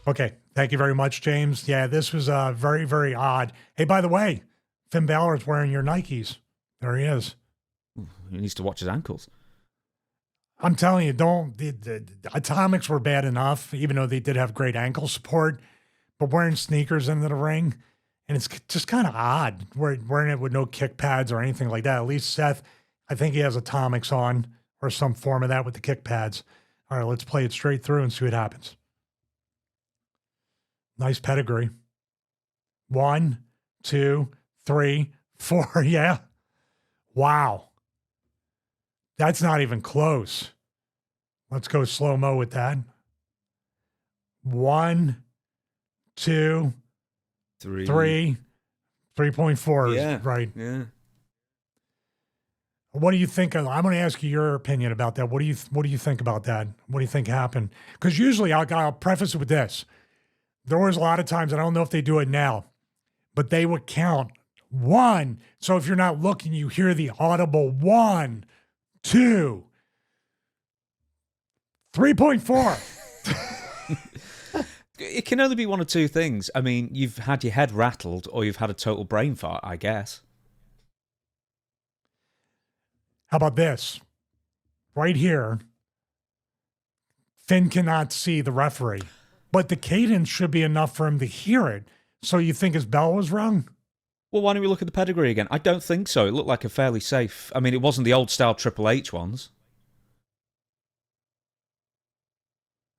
Okay. Thank you very much, James. Yeah, this was very, very odd. Hey, by the way, Finn Balor is wearing your Nikes. There he is. He needs to watch his ankles. I'm telling you, the Atomics were bad enough, even though they did have great ankle support, but wearing sneakers into the ring, and it's just kind of odd wearing it with no kick pads or anything like that. At least Seth, I think he has Atomics on or some form of that with the kick pads. All right, let's play it straight through and see what happens. Nice pedigree. 1, 2, 3, 4. Yeah. Wow. That's not even close. Let's go slow-mo with that. 1, 2, 3. 3.4 is right. Yeah. What do you think? I'm going to ask you your opinion about that. What do you think about that? What do you think happened? Because usually I'll preface it with this. There was a lot of times, I don't know if they do it now, but they would count 1. So if you're not looking, you hear the audible 1, 2, 3.4. It can only be one of two things. I mean, you've had your head rattled or you've had a total brain fart, I guess. How about this? Right here, Finn cannot see the referee, but the cadence should be enough for him to hear it. So you think his bell was rung? Well, why don't we look at the pedigree again? I don't think so. It looked like a fairly safe... I mean, it wasn't the old-style Triple H ones.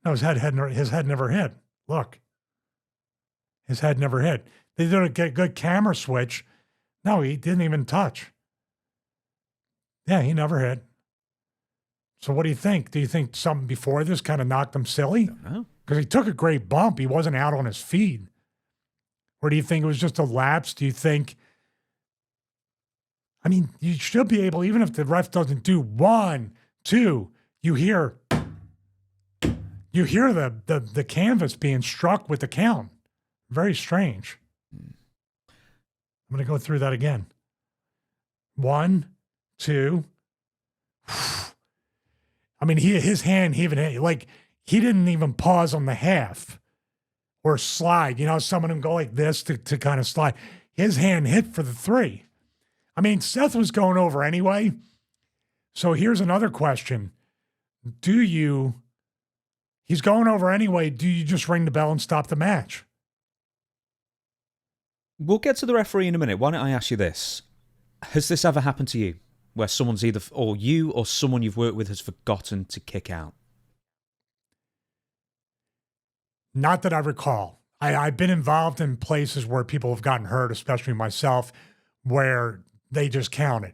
No, his head never hit. Look. His head never hit. They did a good camera switch. No, he didn't even touch. Yeah, he never hit. So what do you think? Do you think something before this kind of knocked him silly? I don't know. Because he took a great bump. He wasn't out on his feet. Or do you think it was just a lapse? Do you think... I mean, you should be able, even if the ref doesn't do 1, 2, you hear the canvas being struck with the count. Very strange. I'm going to go through that again. 1, 2. I mean, his hand even, like, he didn't even pause on the half or slide. You know, some of them go like this to kind of slide. His hand hit for the 3. I mean, Seth was going over anyway. So here's another question. He's going over anyway. Do you just ring the bell and stop the match? We'll get to the referee in a minute. Why don't I ask you this? Has this ever happened to you? Where someone's either, or you or someone you've worked with has forgotten to kick out? Not that I recall. I've been involved in places where people have gotten hurt, especially myself, where they just counted.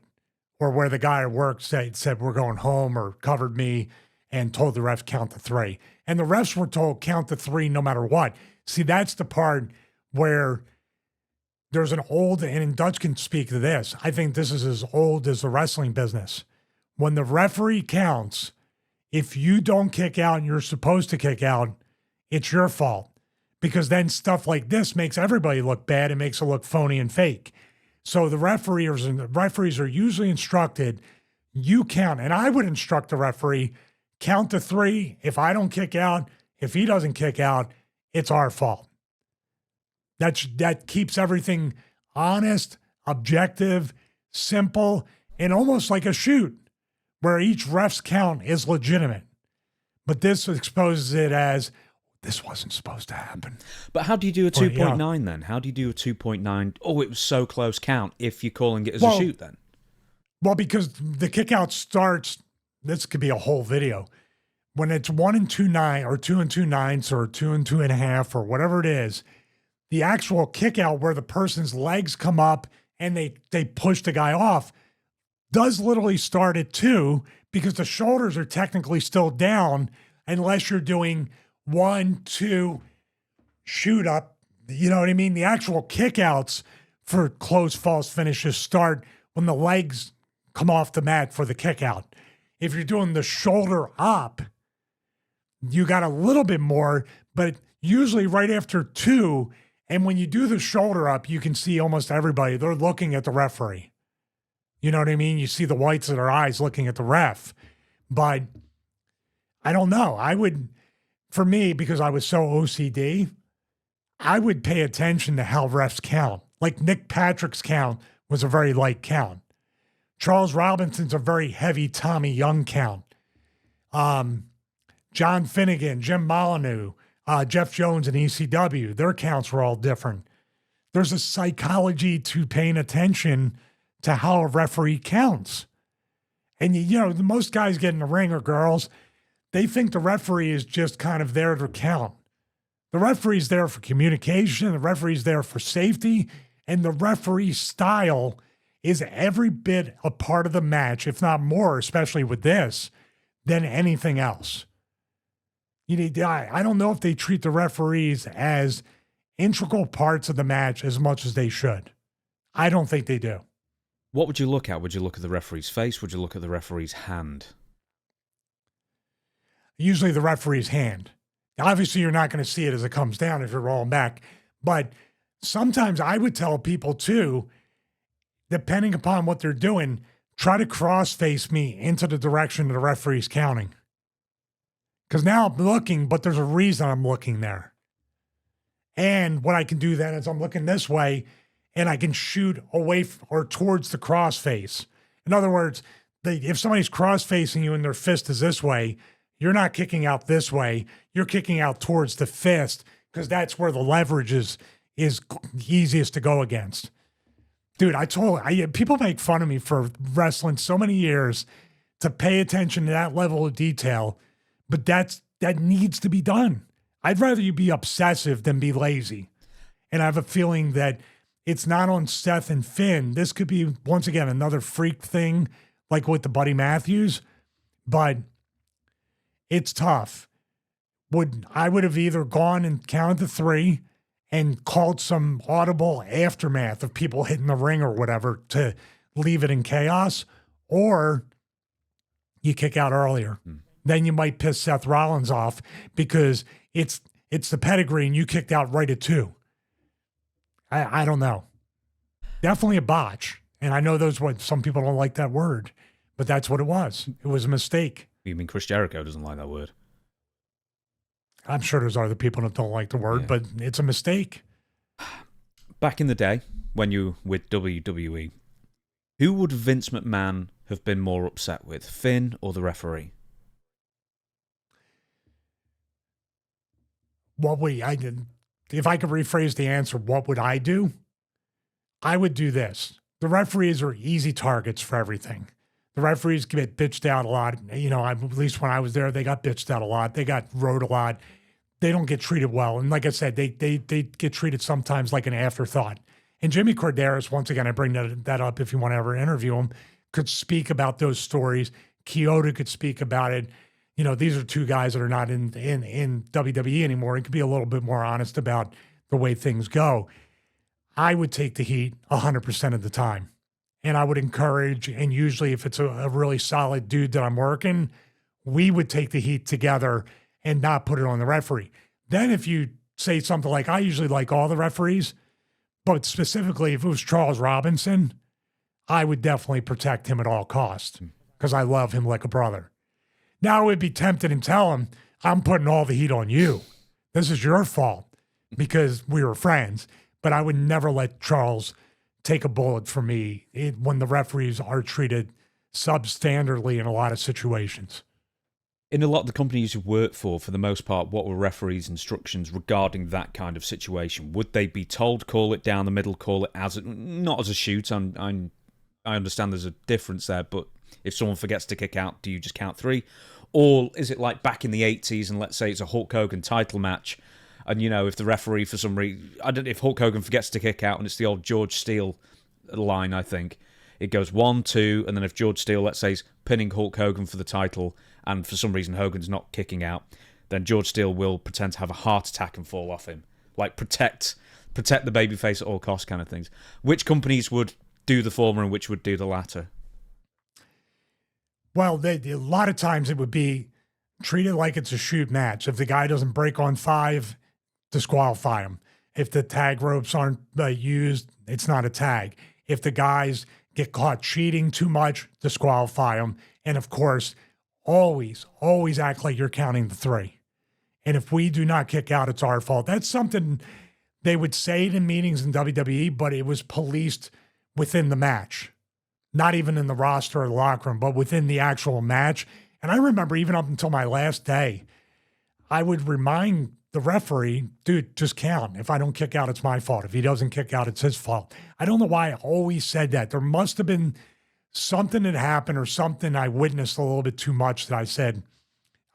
Or where the guy at work said we're going home or covered me and told the ref count to 3. And the refs were told count to 3 no matter what. See, that's the part where there's an old, and Dutch can speak to this. I think this is as old as the wrestling business. When the referee counts, if you don't kick out and you're supposed to kick out, it's your fault. Because then stuff like this makes everybody look bad and makes it look phony and fake. So the referees are usually instructed, you count. And I would instruct the referee, count to 3. If I don't kick out, if he doesn't kick out, it's our fault. That keeps everything honest, objective, simple, and almost like a shoot, where each ref's count is legitimate. But this exposes it as, this wasn't supposed to happen. But how do you do a 2.9 then? How do you do a 2.9? Oh, it was so close count if you're calling it as a shoot then? Well, because the kick out starts, this could be a whole video. When it's 1 and 2 9 or 2 and 2 9ths or 2 and 2.5 or whatever it is, the actual kick out where the person's legs come up and they push the guy off does literally start at 2 because the shoulders are technically still down unless you're doing 1, 2, shoot up. You know what I mean? The actual kickouts for close false finishes start when the legs come off the mat for the kick out. If you're doing the shoulder up, you got a little bit more, but usually right after 2, and when you do the shoulder up, you can see almost everybody. They're looking at the referee. You know what I mean? You see the whites of their eyes looking at the ref. But I don't know. for me, because I was so OCD, I would pay attention to how refs count. Like Nick Patrick's count was a very light count. Charles Robinson's a very heavy Tommy Young count. John Finnegan, Jim Molyneux, Jeff Jones and ECW, their counts were all different. There's a psychology to paying attention to how a referee counts. And, you know, the most guys get in the ring, or girls, they think the referee is just kind of there to count. The referee's there for communication, the referee's there for safety, and the referee style is every bit a part of the match, if not more, especially with this, than anything else. You need, I don't know if they treat the referees as integral parts of the match as much as they should. I don't think they do. What would you look at? Would you look at the referee's face? Would you look at the referee's hand? Usually the referee's hand. Now, obviously, you're not going to see it as it comes down if you're rolling back. But sometimes I would tell people too, depending upon what they're doing, try to cross-face me into the direction the referee's counting. Because now I'm looking, but there's a reason I'm looking there. And what I can do then is I'm looking this way, and I can shoot away or towards the crossface. In other words, if somebody's cross-facing you and their fist is this way, you're not kicking out this way. You're kicking out towards the fist because that's where the leverage is easiest to go against. Dude, people make fun of me for wrestling so many years to pay attention to that level of detail, but that needs to be done. I'd rather you be obsessive than be lazy. And I have a feeling that it's not on Seth and Finn. This could be, once again, another freak thing like with the Buddy Matthews, but it's tough. I would have either gone and counted to 3 and called some audible aftermath of people hitting the ring or whatever to leave it in chaos, or you kick out earlier. Then you might piss Seth Rollins off because it's the pedigree and you kicked out right at 2. I don't know. Definitely a botch. And I know some people don't like that word, but that's what it was. It was a mistake. You mean Chris Jericho doesn't like that word? I'm sure there's other people that don't like the word, yeah. But it's a mistake. Back in the day, when you were with WWE, who would Vince McMahon have been more upset with, Finn or the referee? If I could rephrase the answer, what would I do? I would do this. The referees are easy targets for everything. The referees get bitched out a lot. You know, at least when I was there, they got bitched out a lot. They got rode a lot. They don't get treated well. And like I said, they get treated sometimes like an afterthought. And Jimmy Corderas, once again, I bring that up if you want to ever interview him, could speak about those stories. Kyoto could speak about it. You know, these are 2 guys that are not in WWE anymore. It could be a little bit more honest about the way things go. I would take the heat 100% of the time. And I would encourage, and usually if it's a really solid dude that I'm working, we would take the heat together and not put it on the referee. Then if you say something like, I usually like all the referees, but specifically if it was Charles Robinson, I would definitely protect him at all costs because I love him like a brother. Now I would be tempted and tell him, I'm putting all the heat on you. This is your fault because we were friends, but I would never let Charles take a bullet for me when the referees are treated substandardly in a lot of situations. In a lot of the companies you've worked for the most part, what were referees' instructions regarding that kind of situation? Would they be told, call it down the middle, call it not as a shoot? I understand there's a difference there, but if someone forgets to kick out, do you just count 3? Or is it like back in the 80s and let's say it's a Hulk Hogan title match, and, you know, if the referee for some reason, I don't know if Hulk Hogan forgets to kick out and it's the old George Steele line, I think. It goes 1, 2, and then if George Steele, let's say, is pinning Hulk Hogan for the title and for some reason Hogan's not kicking out, then George Steele will pretend to have a heart attack and fall off him. Like protect the babyface at all costs kind of things. Which companies would do the former and which would do the latter? Well, a lot of times it would be treated like it's a shoot match. If the guy doesn't break on 5, disqualify him. If the tag ropes aren't used, it's not a tag. If the guys get caught cheating too much, disqualify them. And of course, always act like you're counting the 3. And if we do not kick out, it's our fault. That's something they would say it in meetings in WWE, but it was policed within the match. Not even in the roster or the locker room, but within the actual match. And I remember even up until my last day, I would remind the referee, dude, just count. If I don't kick out, it's my fault. If he doesn't kick out, it's his fault. I don't know why I always said that. There must have been something that happened or something I witnessed a little bit too much that I said,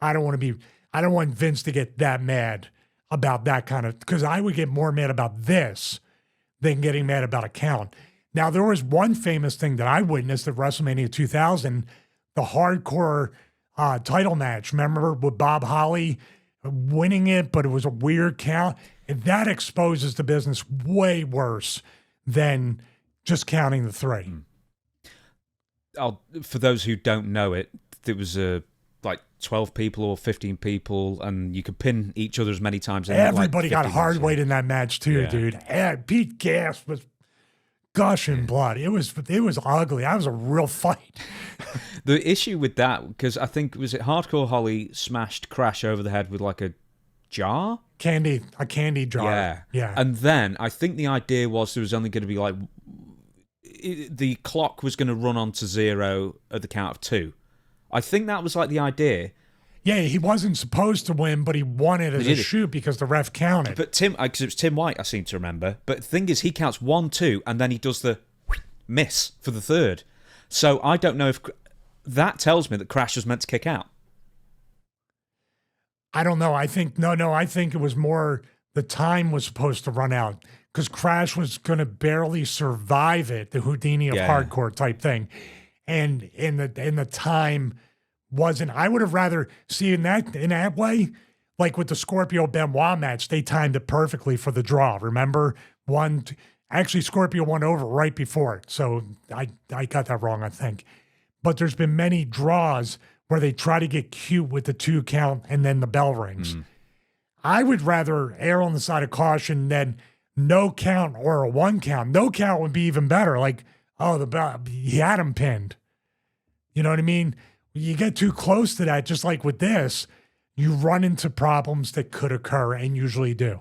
I don't want Vince to get that mad about that kind of, because I would get more mad about this than getting mad about a count. Now, there was one famous thing that I witnessed at WrestleMania 2000, the hardcore title match. Remember with Bob Holly winning it, but it was a weird count. And that exposes the business way worse than just counting the three. For those who don't know it, there was like 12 people or 15 people, and you could pin each other as many times. Everybody got hard weight in that match too, dude. And Pete Gas was gushing blood. It was ugly. That was a real fight. The issue with that, because I think, was it Hardcore Holly smashed Crash over the head with like a jar? A candy jar. Yeah. And then I think the idea was there was only going to be like, the clock was going to run on to 0 at the count of 2. I think that was like the idea. Yeah, he wasn't supposed to win, but he won it as a shoot because the ref counted. But because it was Tim White, I seem to remember. But the thing is, he counts 1, 2, and then he does the miss for the third. So I don't know if that tells me that Crash was meant to kick out. I don't know. I think it was more the time was supposed to run out because Crash was going to barely survive it, the Houdini of hardcore type thing. And in the time wasn't. I would have rather see in that way, like with the Scorpio Benoit match, they timed it perfectly for the draw. Remember, actually Scorpio won over right before it, so I got that wrong, I think. But there's been many draws where they try to get cute with the 2 count and then the bell rings. I would rather err on the side of caution than no count or a 1 count. No count would be even better. Like, he had him pinned. You know what I mean? You get too close to that, just like with this, you run into problems that could occur and usually do.